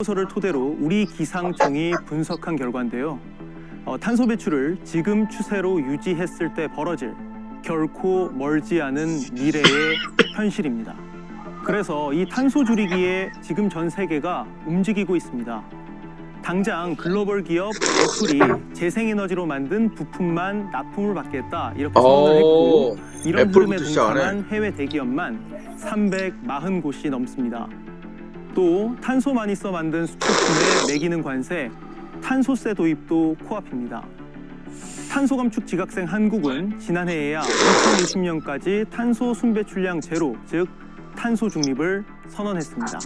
서를 토대로 우리 기상청이 분석한 결과인데요. 탄소 배출을 지금 추세로 유지했을 때 벌어질 결코 멀지 않은 미래의 현실입니다. 그래서 이 탄소 줄이기에 지금 전 세계가 움직이고 있습니다. 당장 글로벌 기업 애플이 재생에너지로 만든 부품만 납품을 받겠다 이렇게 선언을 했고, 이런 흐름에 동참한 해외 대기업만 340곳이 넘습니다. 또 탄소 많이 써 만든 수출품에 매기는 관세, 탄소세 도입도 코앞입니다. 탄소 감축 지각생 한국은 지난해에야 2020년까지 탄소 순배출량 제로, 즉 탄소 중립을 선언했습니다.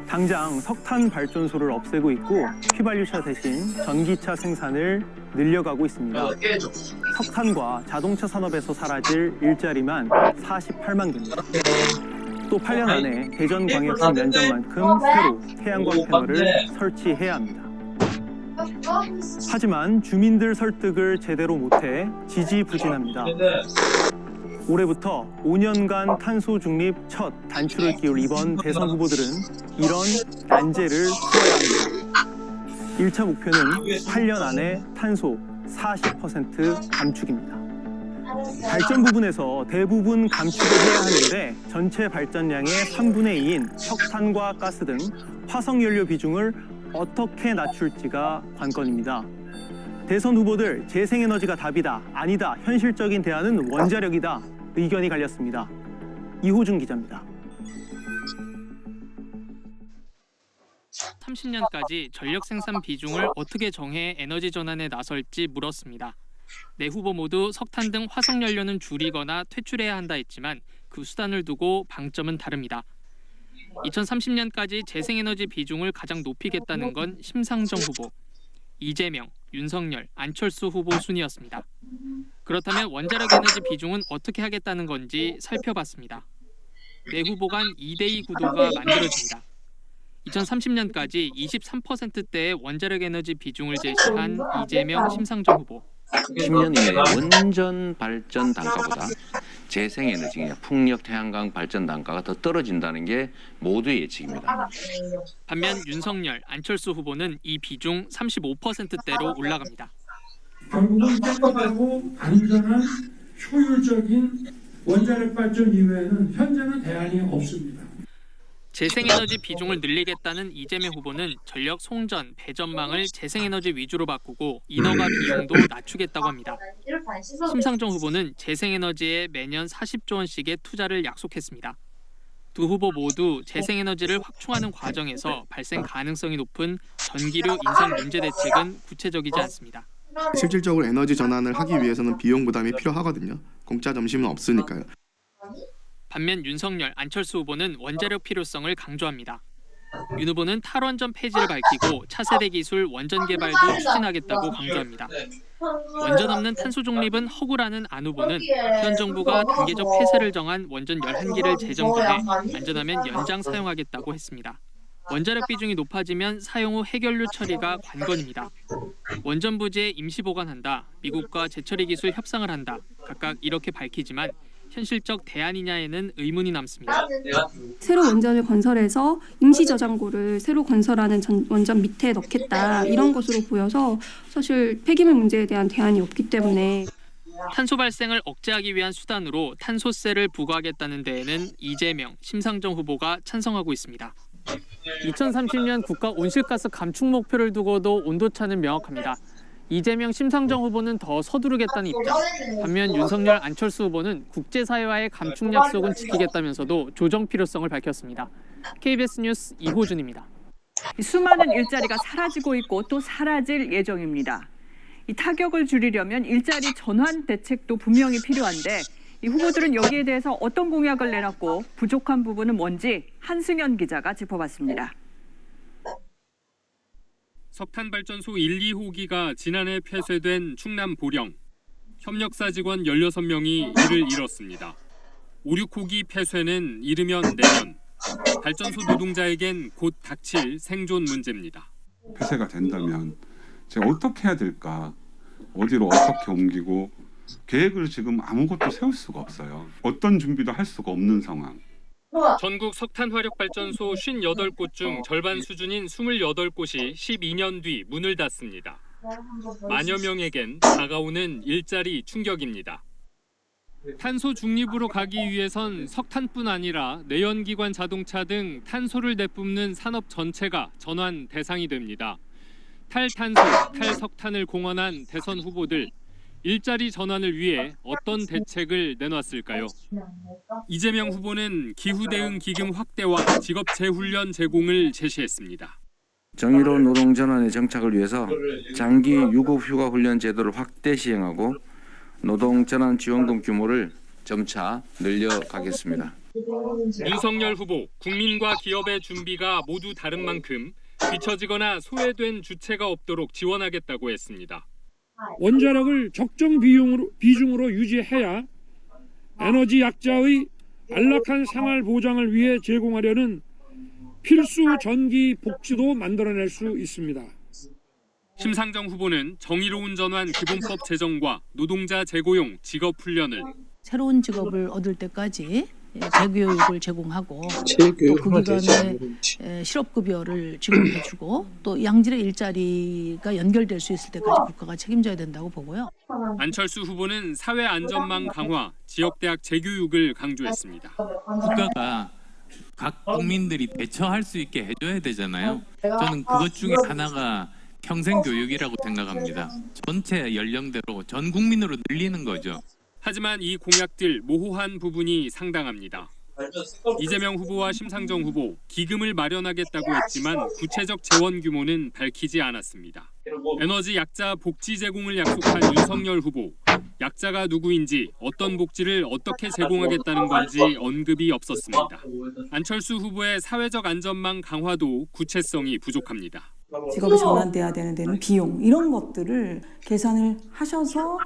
당장 석탄 발전소를 없애고 있고 휘발유차 대신 전기차 생산을 늘려가고 있습니다. 석탄과 자동차 산업에서 사라질 일자리만 48만 개입니다. 또 8년 안에 대전광역시 면적만큼 새로 태양광 패널을 설치해야 합니다. 하지만 주민들 설득을 제대로 못해 지지부진합니다. 올해부터 5년간 탄소 중립 첫 단추를 끼울 이번 대선 후보들은 이런 난제를 풀어야 합니다. 1차 목표는 8년 안에 탄소 40% 감축입니다. 발전 부분에서 대부분 감축을 해야 하는데 전체 발전량의 3분의 2인 석탄과 가스 등 화석연료 비중을 어떻게 낮출지가 관건입니다. 대선 후보들 재생에너지가 답이다, 아니다, 현실적인 대안은 원자력이다 의견이 갈렸습니다. 이호준 기자입니다. 30년까지 전력 생산 비중을 어떻게 정해 에너지 전환에 나설지 물었습니다. 네 후보 모두 석탄 등 화석연료는 줄이거나 퇴출해야 한다 했지만 그 수단을 두고 방점은 다릅니다. 2030년까지 재생에너지 비중을 가장 높이겠다는 건 심상정 후보, 이재명, 윤석열, 안철수 후보 순이었습니다. 그렇다면 원자력 에너지 비중은 어떻게 하겠다는 건지 살펴봤습니다. 네 후보 간 2대2 구도가 만들어집니다. 2030년까지 23%대의 원자력 에너지 비중을 제시한 이재명, 심상정 후보. 10년 이내에 원전 발전 단가보다 재생에너지, 풍력, 태양광 발전 단가가 더 떨어진다는 게 모두의 예측입니다. 반면 윤석열, 안철수 후보는 이 비중 35%대로 올라갑니다. 결국은 깨끗하고 안전한 효율적인 원자력 발전 이외에는 현재는 대안이 없습니다. 재생에너지 비중을 늘리겠다는 이재명 후보는 전력 송전, 배전망을 재생에너지 위주로 바꾸고 인허가 비용도 낮추겠다고 합니다. 심상정 후보는 재생에너지에 매년 40조 원씩의 투자를 약속했습니다. 두 후보 모두 재생에너지를 확충하는 과정에서 발생 가능성이 높은 전기료 인상 문제 대책은 구체적이지 않습니다. 실질적으로 에너지 전환을 하기 위해서는 비용 부담이 필요하거든요. 공짜 점심은 없으니까요. 반면 윤석열, 안철수 후보는 원자력 필요성을 강조합니다. 윤 후보는 탈원전 폐지를 밝히고 차세대 기술 원전 개발도 추진하겠다고 강조합니다. 원전 없는 탄소 중립은 허구라는 안 후보는 현 정부가 단계적 폐쇄를 정한 원전 11기를 재점검해 안전하면 연장 사용하겠다고 했습니다. 원자력 비중이 높아지면 사용 후 해결료 처리가 관건입니다. 원전 부지에 임시 보관한다, 미국과 재처리 기술 협상을 한다, 각각 이렇게 밝히지만 현실적 대안이냐에는 의문이 남습니다. 새로 원전을 건설해서 임시 저장고를 새로 건설하는 원전 밑에 넣겠다 이런 것으로 보여서 사실 폐기물 문제에 대한 대안이 없기 때문에 탄소 발생을 억제하기 위한 수단으로 탄소세를 부과하겠다는 데에는 이재명, 심상정 후보가 찬성하고 있습니다. 2030년 국가 온실가스 감축 목표를 두고도 온도차는 명확합니다. 이재명, 심상정 후보는 더 서두르겠다는 입장. 반면 윤석열, 안철수 후보는 국제사회와의 감축 약속은 지키겠다면서도 조정 필요성을 밝혔습니다. KBS 뉴스 이호준입니다. 수많은 일자리가 사라지고 있고 또 사라질 예정입니다. 이 타격을 줄이려면 일자리 전환 대책도 분명히 필요한데 이 후보들은 여기에 대해서 어떤 공약을 내놨고 부족한 부분은 뭔지 한승현 기자가 짚어봤습니다. 석탄발전소 1, 2호기가 지난해 폐쇄된 충남 보령. 협력사 직원 16명이 일을 잃었습니다. 5, 6호기 폐쇄는 이르면 내년. 발전소 노동자에겐 곧 닥칠 생존 문제입니다. 폐쇄가 된다면 제가 어떻게 해야 될까? 어디로 어떻게 옮기고 계획을 지금 아무것도 세울 수가 없어요. 어떤 준비도 할 수가 없는 상황. 전국 석탄 화력 발전소 58곳 중 절반 수준인 28곳이 12년 뒤 문을 닫습니다. 만여 명에겐 다가오는 일자리 충격입니다. 탄소 중립으로 가기 위해선 석탄뿐 아니라 내연기관 자동차 등 탄소를 내뿜는 산업 전체가 전환 대상이 됩니다. 탈탄소, 탈석탄을 공언한 대선 후보들, 일자리 전환을 위해 어떤 대책을 내놨을까요? 이재명 후보는 기후대응 기금 확대와 직업 재훈련 제공을 제시했습니다. 정의로운 노동 전환의 정착을 위해서 장기 유급 휴가 훈련 제도를 확대 시행하고 노동 전환 지원금 규모를 점차 늘려가겠습니다. 윤석열 후보, 국민과 기업의 준비가 모두 다른 만큼 뒤처지거나 소외된 주체가 없도록 지원하겠다고 했습니다. 원자력을 적정 비중으로 유지해야 에너지 약자의 안락한 생활 보장을 위해 제공하려는 필수 전기 복지도 만들어낼 수 있습니다. 심상정 후보는 정의로운 전환 기본법 제정과 노동자 재고용 직업 훈련을 새로운 직업을 얻을 때까지 재교육을 제공하고 또 그 기간에 실업급여를 지급해주고 또 양질의 일자리가 연결될 수 있을 때까지 국가가 책임져야 된다고 보고요. 안철수 후보는 사회 안전망 강화, 지역대학 재교육을 강조했습니다. 국가가 각 국민들이 대처할 수 있게 해줘야 되잖아요. 저는 그것 중에 하나가 평생교육이라고 생각합니다. 전체 연령대로 전 국민으로 늘리는 거죠. 하지만 이 공약들 모호한 부분이 상당합니다. 이재명 후보와 심상정 후보, 기금을 마련하겠다고 했지만 구체적 재원 규모는 밝히지 않았습니다. 에너지 약자 복지 제공을 약속한 윤석열 후보, 약자가 누구인지 어떤 복지를 어떻게 제공하겠다는 건지 언급이 없었습니다. 안철수 후보의 사회적 안전망 강화도 구체성이 부족합니다. 직업이 전환돼야 되는 데는 비용 이런 것들을 계산을 하셔서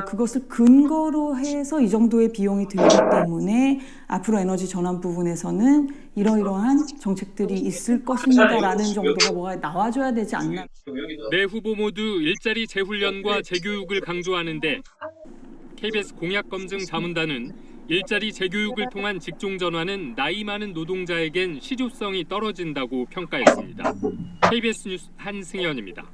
그것을 근거로 해서 이 정도의 비용이 들기 때문에 앞으로 에너지 전환 부분에서는 이러이러한 정책들이 있을 것입니다라는 정도가 뭐가 나와줘야 되지 않나. 네 후보 모두 일자리 재훈련과 재교육을 강조하는데 KBS 공약검증자문단은 일자리 재교육을 통한 직종 전환은 나이 많은 노동자에겐 실효성이 떨어진다고 평가했습니다. KBS 뉴스 한승현입니다.